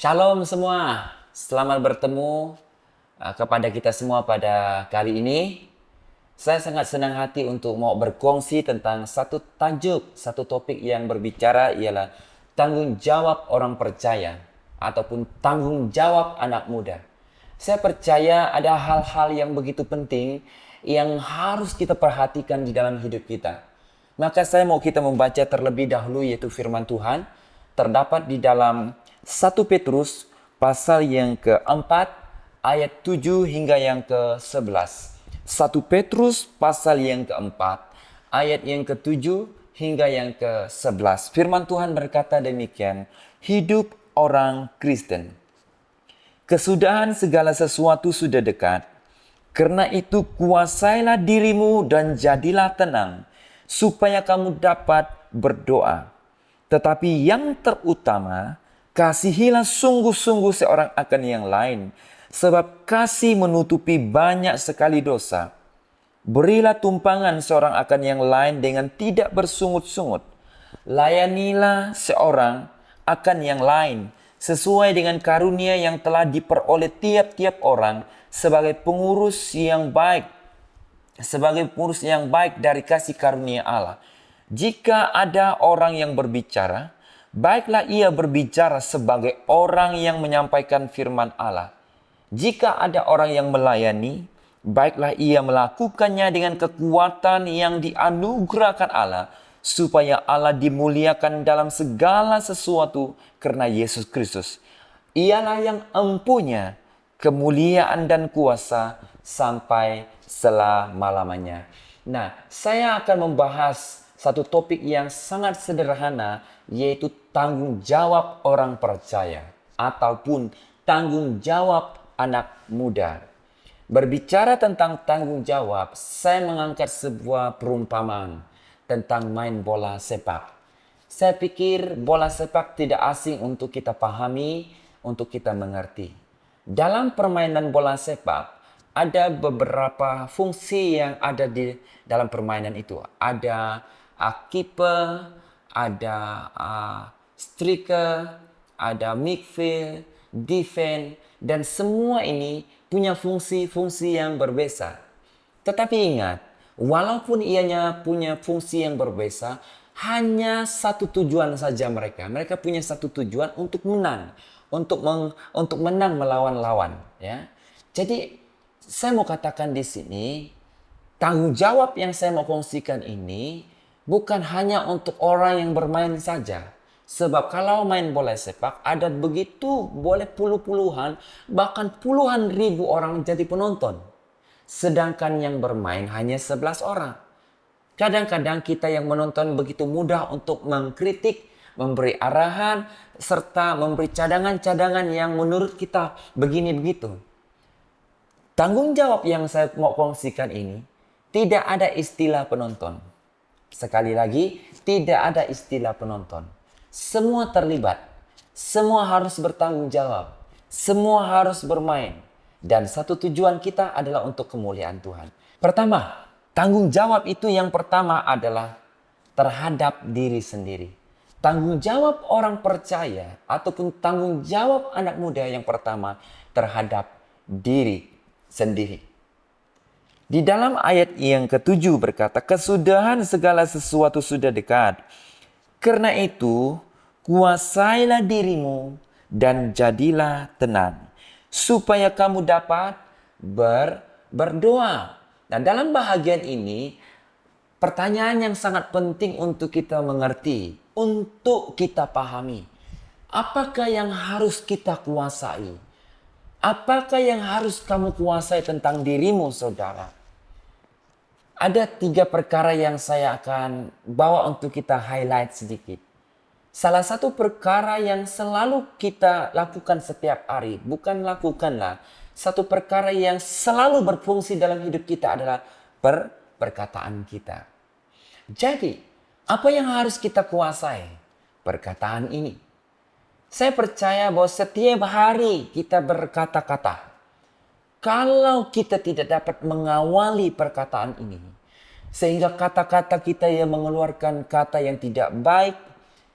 Shalom semua, selamat bertemu kepada kita semua pada kali ini. Saya sangat senang hati untuk mau berkongsi tentang satu tajuk, satu topik yang berbicara ialah tanggung jawab orang percaya ataupun tanggung jawab anak muda. Saya percaya ada hal-hal yang begitu penting yang harus kita perhatikan di dalam hidup kita. Maka saya mau kita membaca terlebih dahulu yaitu firman Tuhan terdapat di dalam 1 Petrus pasal yang keempat ayat 7 hingga yang ke-11. 1 Petrus pasal yang keempat ayat yang ke-7 hingga yang ke-11. Firman Tuhan berkata demikian, hidup orang Kristen. Kesudahan segala sesuatu sudah dekat. Karena itu kuasailah dirimu dan jadilah tenang, supaya kamu dapat berdoa. Tetapi yang terutama, kasihilah sungguh-sungguh seorang akan yang lain, sebab kasih menutupi banyak sekali dosa. Berilah tumpangan seorang akan yang lain dengan tidak bersungut-sungut. Layanilah seorang akan yang lain sesuai dengan karunia yang telah diperoleh tiap-tiap orang sebagai pengurus yang baik dari kasih karunia Allah. Jika ada orang yang berbicara, baiklah ia berbicara sebagai orang yang menyampaikan firman Allah. Jika ada orang yang melayani, baiklah ia melakukannya dengan kekuatan yang dianugerahkan Allah, supaya Allah dimuliakan dalam segala sesuatu karena Yesus Kristus. Ialah yang empunya kemuliaan dan kuasa sampai selama-lamanya. Nah, saya akan membahas satu topik yang sangat sederhana, yaitu tanggung jawab orang percaya ataupun tanggung jawab anak muda. Berbicara tentang tanggung jawab, saya mengangkat sebuah perumpamaan tentang main bola sepak. Saya pikir bola sepak tidak asing untuk kita pahami, untuk kita mengerti. Dalam permainan bola sepak, ada beberapa fungsi yang ada di dalam permainan itu. Ada kiper, ada striker, ada midfield, defense, dan semua ini punya fungsi-fungsi yang berbeza. Tetapi ingat, walaupun ianya punya fungsi yang berbeza, hanya satu tujuan saja mereka. Mereka punya satu tujuan untuk menang, untuk menang melawan lawan. Ya, jadi saya mau katakan di sini, tanggung jawab yang saya mau kongsikan ini bukan hanya untuk orang yang bermain saja. Sebab kalau main bola sepak ada begitu boleh puluh-puluhan bahkan puluhan ribu orang jadi penonton. Sedangkan yang bermain hanya 11 orang. Kadang-kadang kita yang menonton begitu mudah untuk mengkritik, memberi arahan, serta memberi cadangan-cadangan yang menurut kita begini begitu. Tanggung jawab yang saya mau kongsikan ini tidak ada istilah penonton. Sekali lagi, tidak ada istilah penonton. Semua terlibat. Semua harus bertanggung jawab. Semua harus bermain. Dan satu tujuan kita adalah untuk kemuliaan Tuhan. Pertama, tanggung jawab itu yang pertama adalah terhadap diri sendiri. Tanggung jawab orang percaya ataupun tanggung jawab anak muda yang pertama terhadap diri sendiri. Di dalam ayat yang ketujuh berkata, kesudahan segala sesuatu sudah dekat. Karena itu, kuasailah dirimu dan jadilah tenang, supaya kamu dapat berdoa. Nah, dalam bahagian ini, pertanyaan yang sangat penting untuk kita mengerti, untuk kita pahami. Apakah yang harus kita kuasai? Apakah yang harus kamu kuasai tentang dirimu, saudara? Ada 3 perkara yang saya akan bawa untuk kita highlight sedikit. Salah satu perkara yang selalu kita lakukan setiap hari, bukanlah, satu perkara yang selalu berfungsi dalam hidup kita adalah perkataan kita. Jadi, apa yang harus kita kuasai? Perkataan ini. Saya percaya bahwa setiap hari kita berkata-kata. Kalau kita tidak dapat mengawali perkataan ini, sehingga kata-kata kita yang mengeluarkan kata yang tidak baik,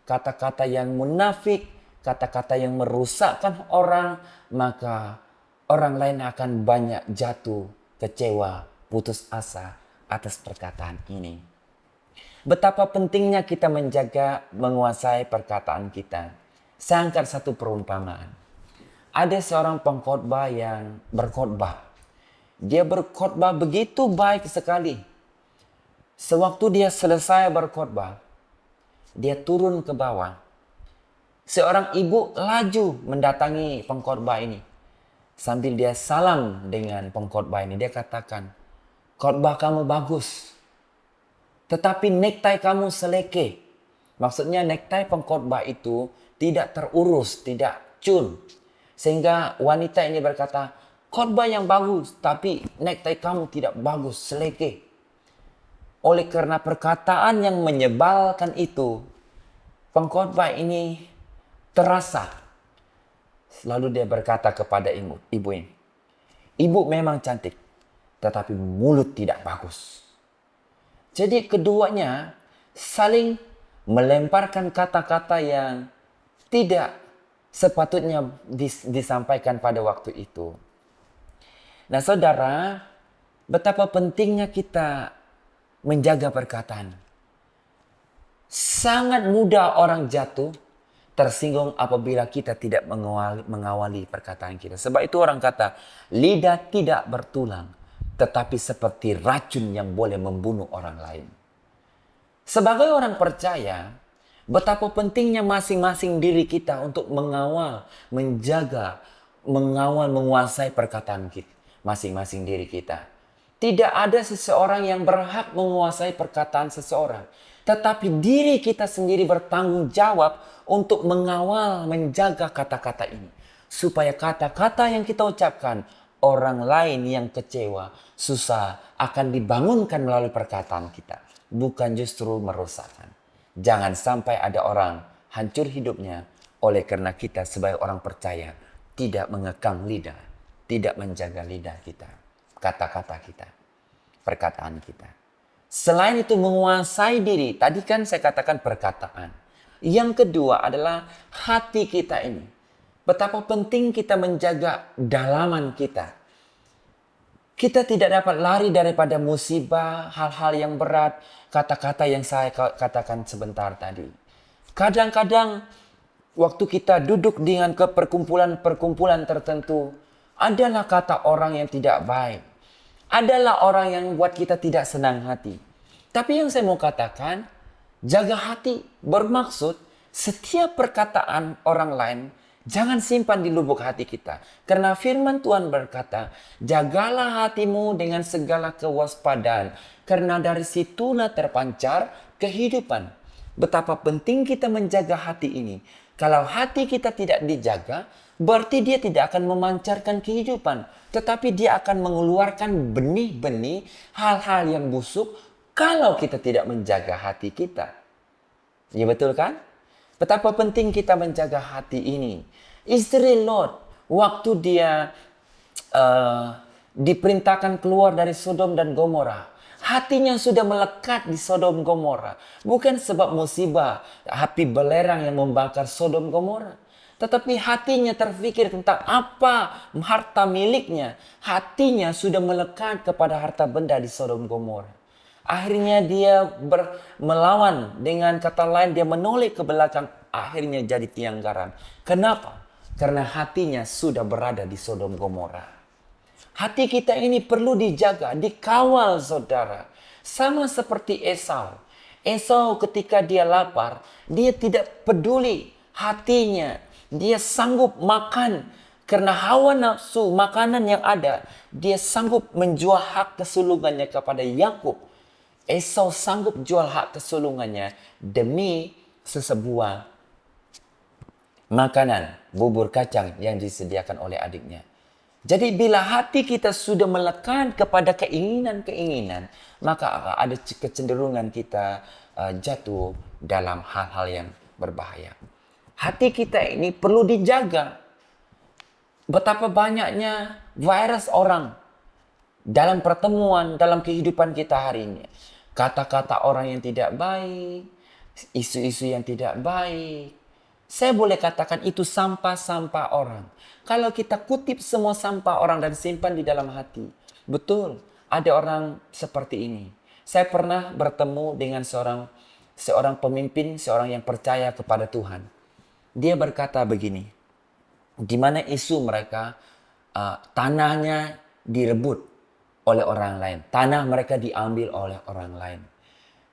kata-kata yang munafik, kata-kata yang merusakkan orang, maka orang lain akan banyak jatuh, kecewa, putus asa atas perkataan ini. Betapa pentingnya kita menjaga, menguasai perkataan kita. Saya angkat satu perumpamaan. Ada seorang pengkhotbah yang berkhotbah. Dia berkhotbah begitu baik sekali. Sewaktu dia selesai berkhotbah, dia turun ke bawah. Seorang ibu laju mendatangi pengkhotbah ini. Sambil dia salam dengan pengkhotbah ini, dia katakan, "Khotbah kamu bagus, tetapi necktie kamu seleke." Maksudnya necktie pengkhotbah itu tidak terurus, tidak cun. Sehingga wanita ini berkata, "Khotbah yang bagus, tapi necktie kamu tidak bagus, seleke." Oleh karena perkataan yang menyebalkan itu, pengkhotbah ini terasa. Lalu dia berkata kepada ibu ini, "Ibu memang cantik, tetapi mulut tidak bagus." Jadi keduanya saling melemparkan kata-kata yang tidak sepatutnya disampaikan pada waktu itu. Nah saudara, betapa pentingnya kita menjaga perkataan. Sangat mudah orang jatuh, tersinggung apabila kita tidak mengawali perkataan kita. Sebab itu orang kata, lidah tidak bertulang, tetapi seperti racun yang boleh membunuh orang lain. Sebagai orang percaya, betapa pentingnya masing-masing diri kita untuk mengawal, menjaga, menguasai perkataan kita, masing-masing diri kita. Tidak ada seseorang yang berhak menguasai perkataan seseorang. Tetapi diri kita sendiri bertanggung jawab untuk mengawal, menjaga kata-kata ini. Supaya kata-kata yang kita ucapkan, orang lain yang kecewa, susah, akan dibangunkan melalui perkataan kita. Bukan justru merusakkan. Jangan sampai ada orang hancur hidupnya oleh karena kita sebagai orang percaya tidak mengekang lidah, tidak menjaga lidah kita, kata-kata kita, perkataan kita. Selain itu menguasai diri, tadi kan saya katakan perkataan. Yang kedua adalah hati kita ini. Betapa penting kita menjaga dalaman kita. Kita tidak dapat lari daripada musibah, hal-hal yang berat, kata-kata yang saya katakan sebentar tadi. Kadang-kadang waktu kita duduk dengan perkumpulan-perkumpulan tertentu, adalah kata orang yang tidak baik. Adalah orang yang buat kita tidak senang hati. Tapi yang saya mau katakan, jaga hati bermaksud setiap perkataan orang lain jangan simpan di lubuk hati kita. Karena firman Tuhan berkata, jagalah hatimu dengan segala kewaspadaan. Karena dari situlah terpancar kehidupan. Betapa penting kita menjaga hati ini. Kalau hati kita tidak dijaga, berarti dia tidak akan memancarkan kehidupan. Tetapi dia akan mengeluarkan benih-benih hal-hal yang busuk kalau kita tidak menjaga hati kita. Ya betul kan? Betapa penting kita menjaga hati ini. Istri Lot, waktu dia diperintahkan keluar dari Sodom dan Gomora, hatinya sudah melekat di Sodom Gomora. Bukan sebab musibah, api belerang yang membakar Sodom Gomora. Tetapi hatinya terfikir tentang apa harta miliknya. Hatinya sudah melekat kepada harta benda di Sodom Gomora. Akhirnya dia melawan, dengan kata lain dia menoleh ke belakang. Akhirnya jadi tiang garam. Kenapa? Karena hatinya sudah berada di Sodom Gomora. Hati kita ini perlu dijaga, dikawal saudara. Sama seperti Esau. Esau ketika dia lapar, dia tidak peduli hatinya. Dia sanggup makan karena hawa nafsu makanan yang ada. Dia sanggup menjual hak kesulungannya kepada Yakub. Esau sanggup jual hak kesulungannya demi sesebuah makanan, bubur kacang yang disediakan oleh adiknya. Jadi bila hati kita sudah melekat kepada keinginan-keinginan, maka ada kecenderungan kita jatuh dalam hal-hal yang berbahaya. Hati kita ini perlu dijaga. Betapa banyaknya virus orang dalam pertemuan, dalam kehidupan kita hari ini. Kata-kata orang yang tidak baik, isu-isu yang tidak baik, Saya boleh katakan itu sampah-sampah orang. Kalau kita kutip semua sampah orang dan simpan di dalam hati. Betul, ada orang seperti ini. Saya pernah bertemu dengan seorang pemimpin, seorang yang percaya kepada Tuhan. Dia berkata begini, di mana isu mereka tanahnya direbut oleh orang lain. Tanah mereka diambil oleh orang lain.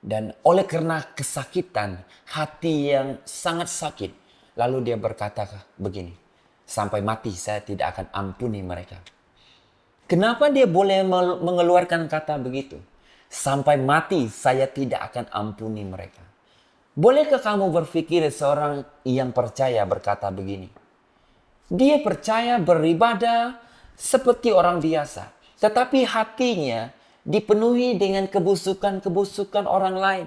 Dan oleh karena kesakitan, hati yang sangat sakit, lalu dia berkata begini, sampai mati saya tidak akan ampuni mereka. Kenapa dia boleh mengeluarkan kata begitu? Sampai mati saya tidak akan ampuni mereka. Bolehkah kamu berpikir seorang yang percaya berkata begini? Dia percaya beribadah seperti orang biasa. Tetapi hatinya dipenuhi dengan kebusukan-kebusukan orang lain.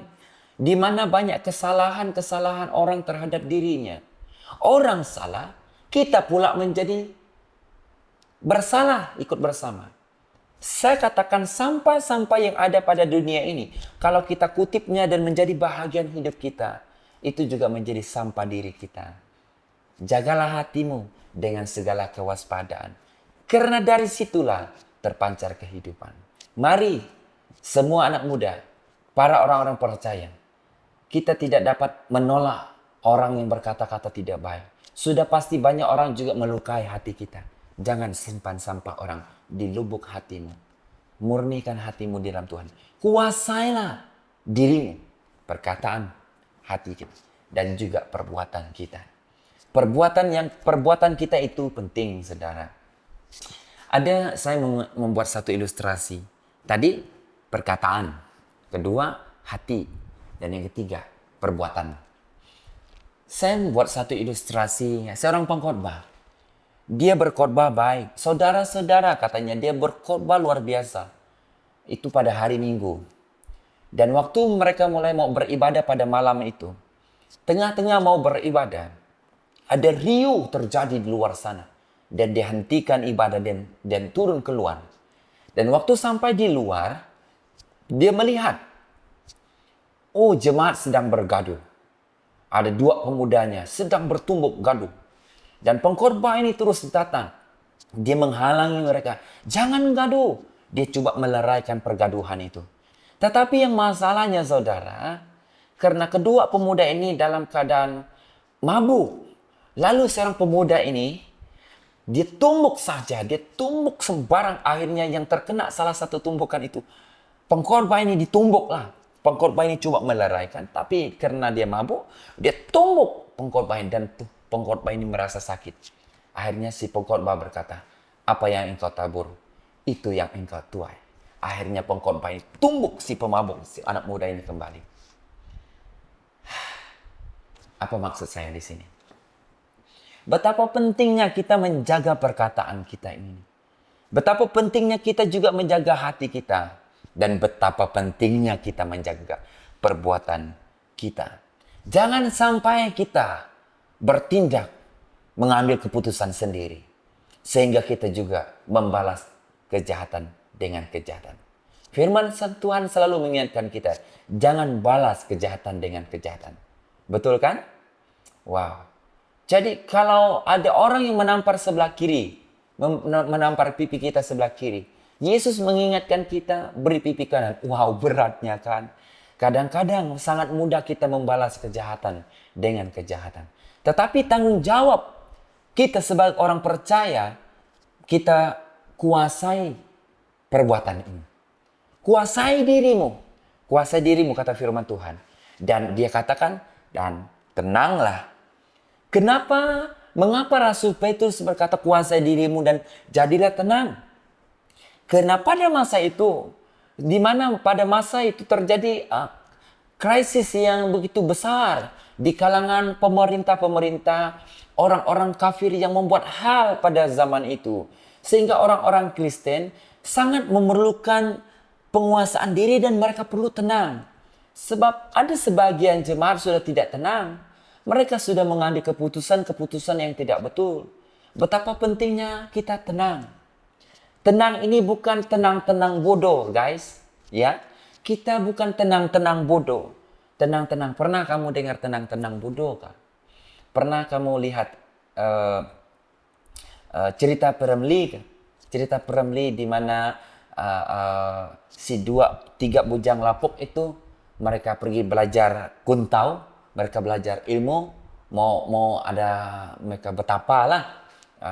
Di mana banyak kesalahan-kesalahan orang terhadap dirinya. Orang salah, kita pula menjadi bersalah ikut bersama. Saya katakan sampah-sampah yang ada pada dunia ini, kalau kita kutipnya dan menjadi bahagian hidup kita, itu juga menjadi sampah diri kita. Jagalah hatimu dengan segala kewaspadaan. Karena dari situlah terpancar kehidupan. Mari semua anak muda, para orang-orang percaya, kita tidak dapat menolak orang yang berkata-kata tidak baik. Sudah pasti banyak orang juga melukai hati kita. Jangan simpan sampah orang di lubuk hatimu. Murnikan hatimu di dalam Tuhan. Kuasailah dirimu, perkataan hati kita, dan juga perbuatan kita. Perbuatan kita itu penting, saudara. Saya membuat satu ilustrasi. Tadi perkataan, kedua hati, dan yang ketiga perbuatan. Saya membuat satu ilustrasi, seorang pengkhotbah. Dia berkhotbah baik. Saudara-saudara katanya dia berkhotbah luar biasa. Itu pada hari Minggu. Dan waktu mereka mulai mau beribadah pada malam itu. Tengah-tengah mau beribadah. Ada riuh terjadi di luar sana. Dan dihentikan ibadah dan turun keluar. Dan waktu sampai di luar. Dia melihat. Oh, jemaat sedang bergaduh. Ada dua pemudanya sedang bertumbuk gaduh. Dan pengkhotbah ini terus datang. Dia menghalangi mereka. Jangan gaduh. Dia coba meleraikan pergaduhan itu. Tetapi yang masalahnya saudara. Karena kedua pemuda ini dalam keadaan mabuk. Lalu seorang pemuda ini. Dia tumbuk saja. Dia tumbuk sembarang, akhirnya yang terkena salah satu tumbukan itu. Pengkhotbah ini ditumbuklah. Pengkhotbah ini coba meleraikan. Tapi karena dia mabuk. Dia tumbuk pengkhotbah ini. Dan pengkhotbah ini merasa sakit. Akhirnya si pengkhotbah berkata, apa yang engkau tabur, itu yang engkau tuai. Akhirnya pengkhotbah ini tumbuk si pemabuk, si anak muda ini kembali. Apa maksud saya di sini? Betapa pentingnya kita menjaga perkataan kita ini. Betapa pentingnya kita juga menjaga hati kita. Dan betapa pentingnya kita menjaga perbuatan kita. Jangan sampai kita bertindak, mengambil keputusan sendiri. Sehingga kita juga membalas kejahatan dengan kejahatan. Firman Tuhan selalu mengingatkan kita, jangan balas kejahatan dengan kejahatan. Betul kan? Wow. Jadi kalau ada orang yang menampar sebelah kiri, menampar pipi kita sebelah kiri, Yesus mengingatkan kita beri pipi kanan. Wow, beratnya kan? Kadang-kadang sangat mudah kita membalas kejahatan dengan kejahatan. Tetapi tanggung jawab kita sebagai orang percaya, kita kuasai perbuatan ini. Kuasai dirimu. Kuasai dirimu kata firman Tuhan. Dan dia katakan, dan tenanglah. Kenapa? Mengapa Rasul Petrus berkata kuasai dirimu dan jadilah tenang? Karena pada masa itu, di mana pada masa itu terjadi krisis yang begitu besar di kalangan pemerintah-pemerintah, orang-orang kafir yang membuat hal pada zaman itu. Sehingga orang-orang Kristen sangat memerlukan penguasaan diri dan mereka perlu tenang. Sebab ada sebagian jemaat sudah tidak tenang. Mereka sudah mengambil keputusan-keputusan yang tidak betul. Betapa pentingnya kita tenang. Tenang ini bukan tenang-tenang bodoh, guys. Ya, kita bukan tenang-tenang bodoh. Tenang-tenang. Pernah kamu dengar tenang-tenang bodoh kan? pernah kamu lihat cerita Premier kan? Cerita Premier di mana si tiga bujang lapuk itu mereka pergi belajar kuntau, mereka belajar ilmu, mau ada mereka betapa lah.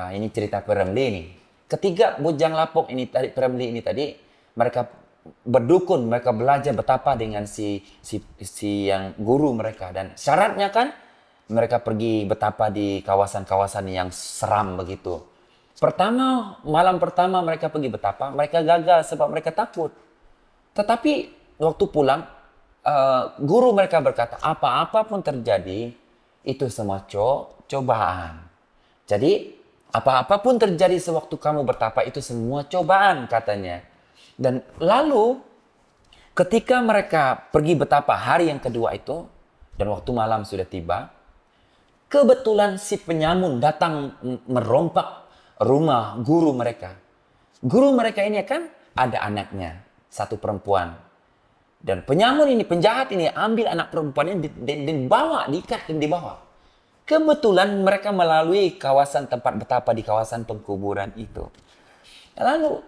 Ini cerita Premier nih. Ketiga bujang lapuk ini tadi, Premier ini tadi, mereka berdukun, mereka belajar betapa dengan si yang guru mereka, dan syaratnya kan mereka pergi betapa di kawasan-kawasan yang seram begitu. Malam pertama mereka pergi betapa, mereka gagal sebab mereka takut. Tetapi waktu pulang, guru mereka berkata, apa-apa pun terjadi, itu semua cobaan. Jadi, apa-apa pun terjadi sewaktu kamu bertapa, itu semua cobaan katanya. Dan lalu, ketika mereka pergi betapa hari yang kedua itu, dan waktu malam sudah tiba, kebetulan si penyamun datang merompak rumah guru mereka. Guru mereka ini kan ada anaknya, satu perempuan. Dan penyamun ini, penjahat ini ambil anak perempuannya dan dibawa, diikat dan dibawa. Kebetulan mereka melalui kawasan tempat betapa di kawasan pengkuburan itu. Lalu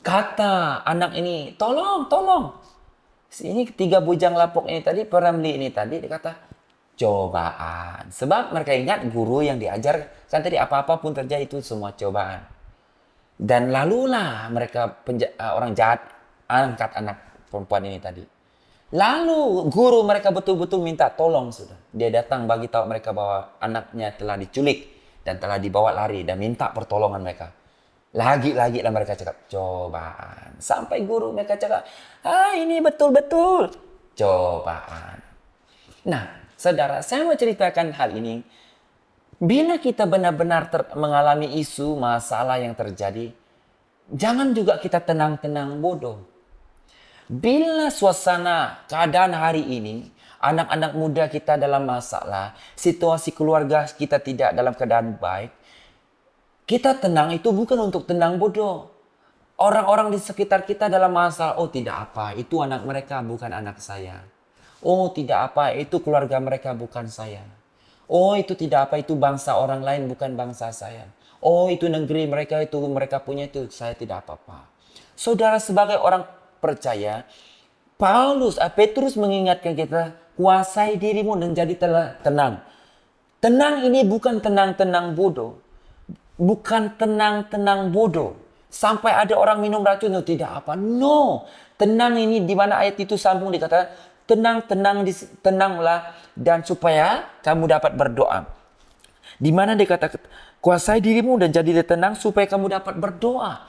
kata anak ini, tolong. Ini tiga bujang lapuk ini tadi, Peramli ini tadi, dia kata, cobaan. Sebab mereka ingat guru yang diajar, kan tadi apa-apa pun terjadi itu semua cobaan. Dan lalulah mereka orang jahat angkat anak perempuan ini tadi. Lalu guru mereka betul-betul minta tolong sudah. Dia datang bagi tahu mereka bahwa anaknya telah diculik dan telah dibawa lari dan minta pertolongan mereka. Lagi-lagi lah mereka cakap cobaan. Sampai guru mereka cakap, ini betul-betul cobaan. Nah, saudara, saya mau ceritakan hal ini. Bila kita benar-benar mengalami isu masalah yang terjadi, jangan juga kita tenang-tenang bodoh. Bila suasana keadaan hari ini, anak-anak muda kita dalam masalah, situasi keluarga kita tidak dalam keadaan baik, kita tenang itu bukan untuk tenang bodoh. Orang-orang di sekitar kita dalam masalah, oh tidak apa, itu anak mereka bukan anak saya. Oh tidak apa, itu keluarga mereka bukan saya. Oh itu tidak apa, itu bangsa orang lain bukan bangsa saya. Oh itu negeri mereka, itu mereka punya, itu saya tidak apa-apa. Saudara, sebagai orang percaya, Petrus mengingatkan kita, kuasai dirimu dan jadi tenang. Tenang ini bukan tenang-tenang bodoh. Bukan tenang-tenang bodoh. Sampai ada orang minum racun, itu tidak apa. No. Tenang ini di mana ayat itu sambung dikatakan, tenanglah dan supaya kamu dapat berdoa. Di mana dikatakan, kuasai dirimu dan jadi tenang supaya kamu dapat berdoa.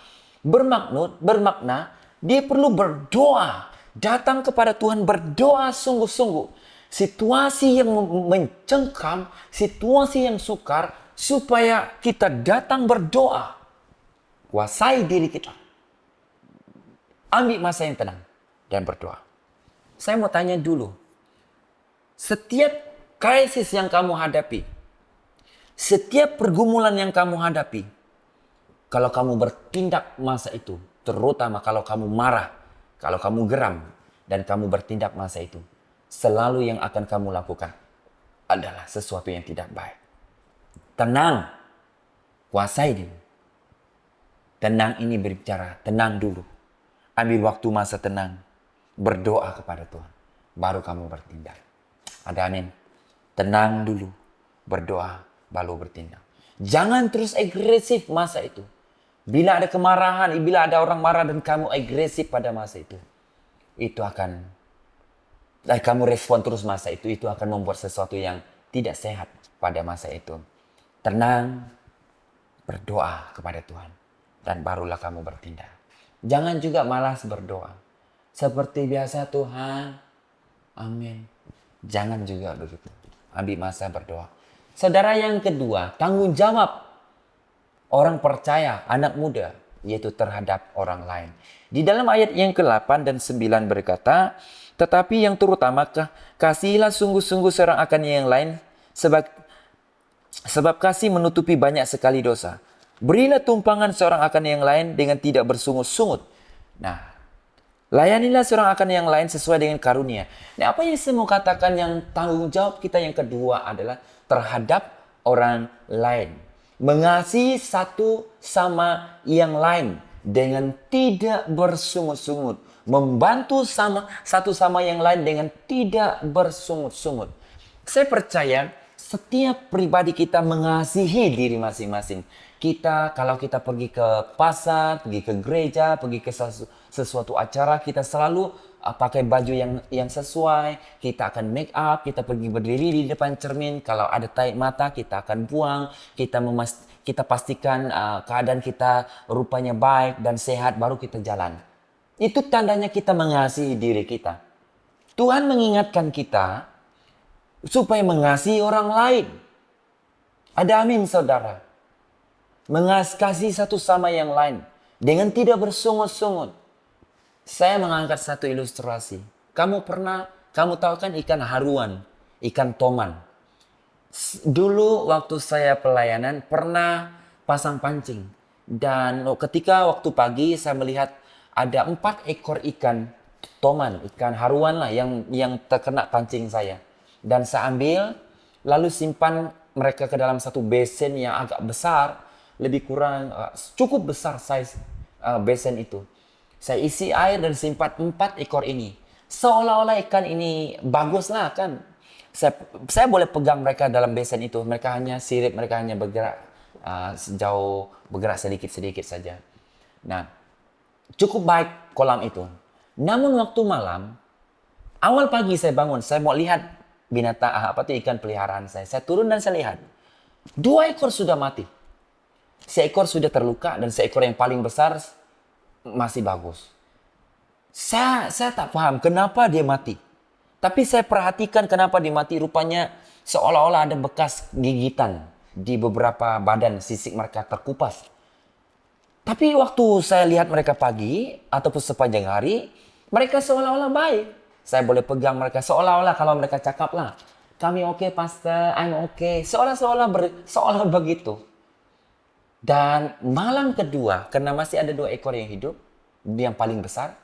Bermakna, dia perlu berdoa. Datang kepada Tuhan, berdoa sungguh-sungguh. Situasi yang mencengkam, situasi yang sukar, supaya kita datang berdoa. Kuasai diri kita. Ambil masa yang tenang dan berdoa. Saya mau tanya dulu. Setiap krisis yang kamu hadapi, setiap pergumulan yang kamu hadapi, kalau kamu bertindak masa itu, terutama kalau kamu marah, kalau kamu geram, dan kamu bertindak masa itu, selalu yang akan kamu lakukan adalah sesuatu yang tidak baik. Tenang, kuasai diri. Tenang ini berbicara, tenang dulu. Ambil waktu masa tenang, berdoa kepada Tuhan, baru kamu bertindak. Ada amin. Tenang dulu, berdoa, baru bertindak. Jangan terus agresif masa itu. Bila ada kemarahan, bila ada orang marah dan kamu agresif pada masa itu akan, kamu respon terus masa itu akan membuat sesuatu yang tidak sehat pada masa itu. Tenang, berdoa kepada Tuhan, dan barulah kamu bertindak. Jangan juga malas berdoa. Seperti biasa, Tuhan, amin. Jangan juga begitu. Ambil masa berdoa. Saudara, yang kedua, tanggung jawab orang percaya, anak muda, yaitu terhadap orang lain. Di dalam ayat yang ke-8 dan 9 berkata, tetapi yang terutama, kasihilah sungguh-sungguh seorang akan yang lain, sebab kasih menutupi banyak sekali dosa. Berilah tumpangan seorang akan yang lain dengan tidak bersungut-sungut. Nah, Layanilah seorang akan yang lain sesuai dengan karunia. Nah, apa yang saya mau katakan yang tanggung jawab kita yang kedua adalah terhadap orang lain. Mengasihi satu sama yang lain dengan tidak bersungut-sungut. Membantu satu sama yang lain dengan tidak bersungut-sungut. Saya percaya setiap pribadi kita mengasihi diri masing-masing. Kita kalau kita pergi ke pasar, pergi ke gereja, pergi ke sesuatu acara, kita selalu pakai baju yang sesuai. Kita akan make up, kita pergi berdiri di depan cermin. Kalau ada tarik mata, kita akan buang. Kita pastikan keadaan kita rupanya baik dan sehat, baru kita jalan. Itu tandanya kita mengasihi diri kita. Tuhan mengingatkan kita supaya mengasihi orang lain. Ada amin, saudara. Mengasihi satu sama yang lain dengan tidak bersungut-sungut. Saya mengangkat satu ilustrasi. Kamu tahu kan ikan haruan, ikan toman. Dulu waktu saya pelayanan pernah pasang pancing. Dan ketika waktu pagi saya melihat ada 4 ekor ikan toman, ikan haruan lah yang terkena pancing saya. Dan saya ambil lalu simpan mereka ke dalam satu besen yang agak besar, lebih kurang cukup besar size besen itu. Saya isi air dan simpan 4 ekor ini. Seolah-olah ikan ini bagus lah kan. Saya boleh pegang mereka dalam besen itu. Mereka hanya sirip, mereka hanya bergerak sejauh bergerak sedikit-sedikit saja. Nah, cukup baik kolam itu. Namun waktu malam, awal pagi saya bangun, saya mau lihat binatang apa tuh ikan peliharaan saya. Saya turun dan saya lihat 2 ekor sudah mati. Seekor sudah terluka dan seekor yang paling besar masih bagus. Saya tak paham kenapa dia mati. Tapi saya perhatikan kenapa dia mati. Rupanya seolah-olah ada bekas gigitan di beberapa badan sisik mereka terkupas. Tapi waktu saya lihat mereka pagi ataupun sepanjang hari, mereka seolah-olah baik. Saya boleh pegang mereka seolah-olah kalau mereka cakap lah. Kami oke, Pastor, I'm oke. Seolah begitu. Dan malam kedua, karena masih ada 2 ekor yang hidup, yang paling besar.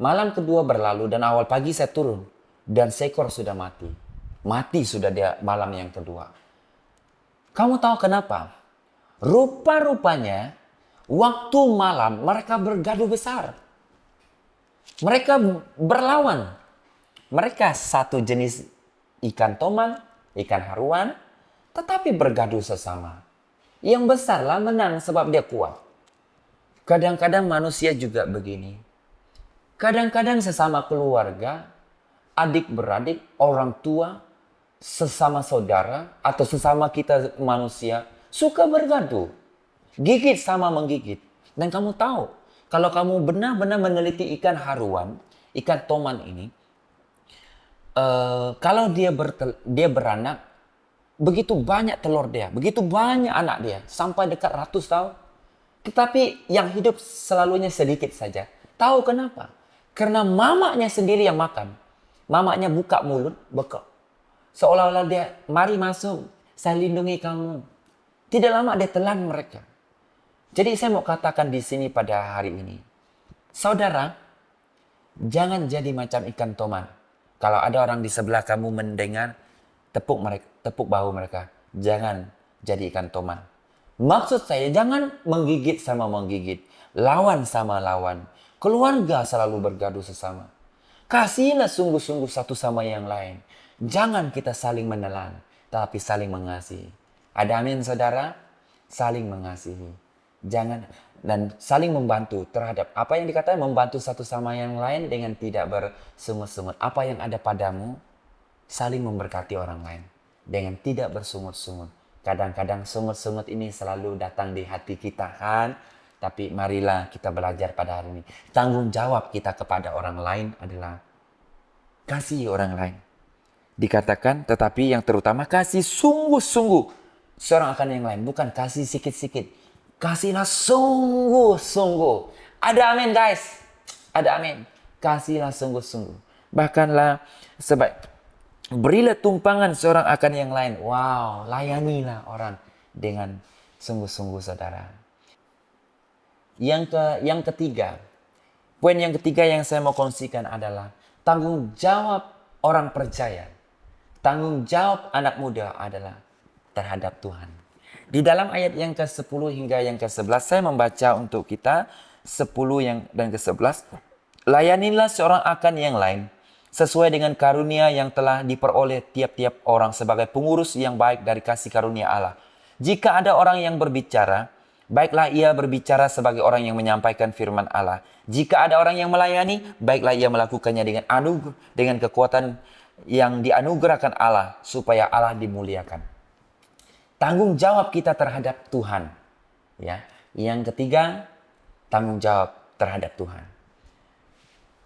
Malam kedua berlalu dan awal pagi saya turun. Dan seekor sudah mati. Mati sudah dia malam yang kedua. Kamu tahu kenapa? Rupa-rupanya waktu malam mereka bergaduh besar. Mereka berlawan. Mereka satu jenis ikan toman, ikan haruan, tetapi bergaduh sesama. Yang besarlah menang sebab dia kuat. Kadang-kadang manusia juga begini. Kadang-kadang sesama keluarga, adik beradik, orang tua, sesama saudara, atau sesama kita manusia, suka bergaduh. Gigit sama menggigit. Dan kamu tahu, kalau kamu benar-benar meneliti ikan haruan, ikan toman ini, kalau dia beranak, begitu banyak telur dia, begitu banyak anak dia, sampai dekat ratus tahun. Tetapi yang hidup selalunya sedikit saja. Tahu kenapa? Karena mamanya sendiri yang makan. Mamanya buka mulut, bekak. Seolah-olah dia, mari masuk, saya lindungi kamu. Tidak lama dia telan mereka. Jadi saya mau katakan di sini pada hari ini. Saudara, jangan jadi macam ikan toman. Kalau ada orang di sebelah kamu mendengar, tepuk bahu mereka. Jangan jadi ikan toman. Maksud saya jangan menggigit sama menggigit. Lawan sama lawan. Keluarga selalu bergaduh sesama. Kasihilah sungguh-sungguh satu sama yang lain. Jangan kita saling menelan, tapi saling mengasihi. Ada amin saudara? Saling mengasihi. Jangan dan saling membantu terhadap apa yang dikatakan membantu satu sama yang lain dengan tidak bersungut-sungut. Apa yang ada padamu, saling memberkati orang lain dengan tidak bersungut-sungut. Kadang-kadang sungut-sungut ini selalu datang di hati kita kan. Tapi marilah kita belajar pada hari ini. Tanggung jawab kita kepada orang lain adalah kasih orang lain. Dikatakan tetapi yang terutama kasih sungguh-sungguh seorang akan yang lain. Bukan kasih sikit-sikit. Kasihlah sungguh-sungguh. Ada amin guys. Ada amin. Kasihlah sungguh-sungguh. Bahkanlah berilah tumpangan seorang akan yang lain. Wow, layanilah orang dengan sungguh-sungguh saudara. Yang ketiga, Poin yang ketiga yang saya mau kongsikan adalah tanggung jawab orang percaya. Tanggung jawab anak muda adalah terhadap Tuhan. Di dalam ayat yang ke-10 hingga yang ke-11 saya membaca untuk kita 10 dan ke-11. Layanilah seorang akan yang lain sesuai dengan karunia yang telah diperoleh tiap-tiap orang sebagai pengurus yang baik dari kasih karunia Allah. Jika ada orang yang berbicara, baiklah ia berbicara sebagai orang yang menyampaikan firman Allah. Jika ada orang yang melayani, baiklah ia melakukannya dengan kekuatan yang dianugerahkan Allah supaya Allah dimuliakan. Tanggung jawab kita terhadap Tuhan. Ya. Yang ketiga, tanggung jawab terhadap Tuhan.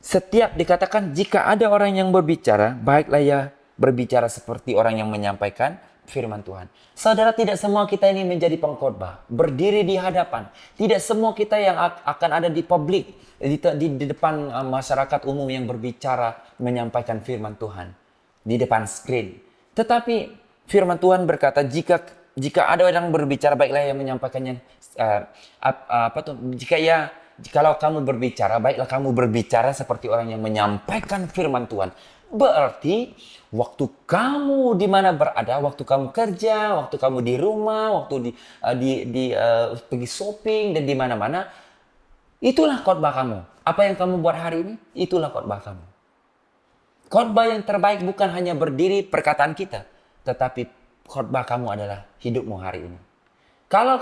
Setiap dikatakan jika ada orang yang berbicara, baiklah ia berbicara seperti orang yang menyampaikan firman Tuhan. Saudara, tidak semua kita ini menjadi pengkhotbah, berdiri di hadapan. Tidak semua kita yang akan ada di publik, di depan masyarakat umum yang berbicara, menyampaikan firman Tuhan di depan screen. Tetapi firman Tuhan berkata, jika ada orang berbicara, baiklah yang menyampaikannya. Kalau kamu berbicara, baiklah kamu berbicara seperti orang yang menyampaikan firman Tuhan. Berarti waktu kamu di mana berada, waktu kamu kerja, waktu kamu di rumah, waktu pergi shopping dan di mana-mana, itulah khotbah kamu. Apa yang kamu buat hari ini, itulah khotbah kamu. Khotbah yang terbaik bukan hanya berdiri perkataan kita, tetapi khotbah kamu adalah hidupmu hari ini. Kalau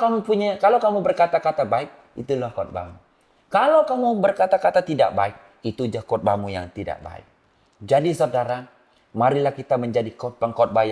kamu berkata-kata baik, itulah khotbahmu. Kalau kamu berkata-kata tidak baik, itu khotbahmu yang tidak baik. Jadi saudara, marilah kita menjadi pengkhotbah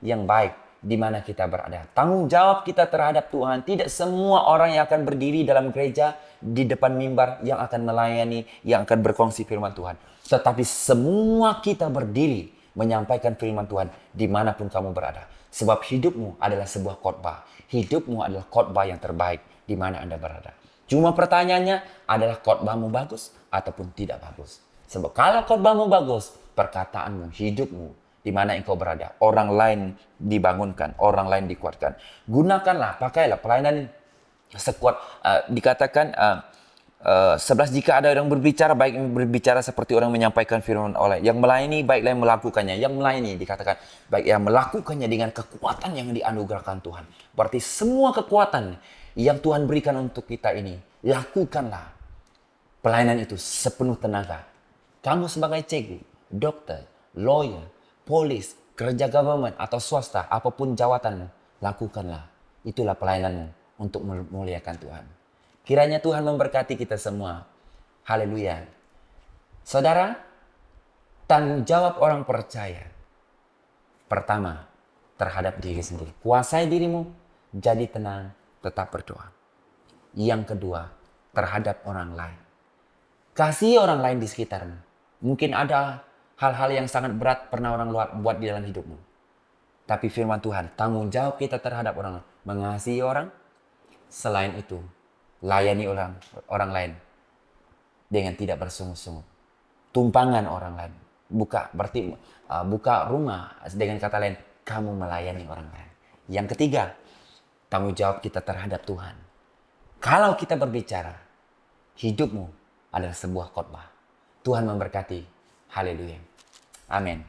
yang baik di mana kita berada. Tanggung jawab kita terhadap Tuhan. Tidak semua orang yang akan berdiri dalam gereja di depan mimbar yang akan melayani, yang akan berkongsi firman Tuhan. Tetapi semua kita berdiri menyampaikan firman Tuhan dimanapun kamu berada. Sebab hidupmu adalah sebuah khotbah. Hidupmu adalah khotbah yang terbaik di mana Anda berada. Cuma pertanyaannya adalah khotbahmu bagus ataupun tidak bagus. Sebab kalau khotbahmu bagus, perkataanmu, hidupmu, di mana engkau berada, orang lain dibangunkan, orang lain dikuatkan. Gunakanlah, pakailah pelayanan sekuat. Dikatakan 11, jika ada orang berbicara, baik berbicara seperti orang menyampaikan firman oleh. Yang melayani, baiklah yang melakukannya. Yang melayani dikatakan, baik yang melakukannya dengan kekuatan yang dianugerahkan Tuhan. Berarti semua kekuatan yang Tuhan berikan untuk kita ini, lakukanlah pelayanan itu sepenuh tenaga. Kamu sebagai cikgu, dokter, lawyer, polis, kerja government atau swasta, apapun jawatanmu, lakukanlah. Itulah pelayananmu untuk memuliakan Tuhan. Kiranya Tuhan memberkati kita semua. Haleluya. Saudara, tanggung jawab orang percaya. Pertama, terhadap diri sendiri. Kuasai dirimu, jadi tenang, tetap berdoa. Yang kedua, terhadap orang lain. Kasih orang lain di sekitarmu. Mungkin ada hal-hal yang sangat berat pernah orang luar buat di dalam hidupmu. Tapi firman Tuhan, tanggung jawab kita terhadap orang lain. Mengasihi orang, selain itu, layani orang lain dengan tidak bersungut-sungut. Tumpangan orang lain. Buka rumah dengan kata lain, kamu melayani orang lain. Yang ketiga, tanggung jawab kita terhadap Tuhan. Kalau kita berbicara, hidupmu adalah sebuah khotbah. Tuhan memberkati. Haleluya. Amin.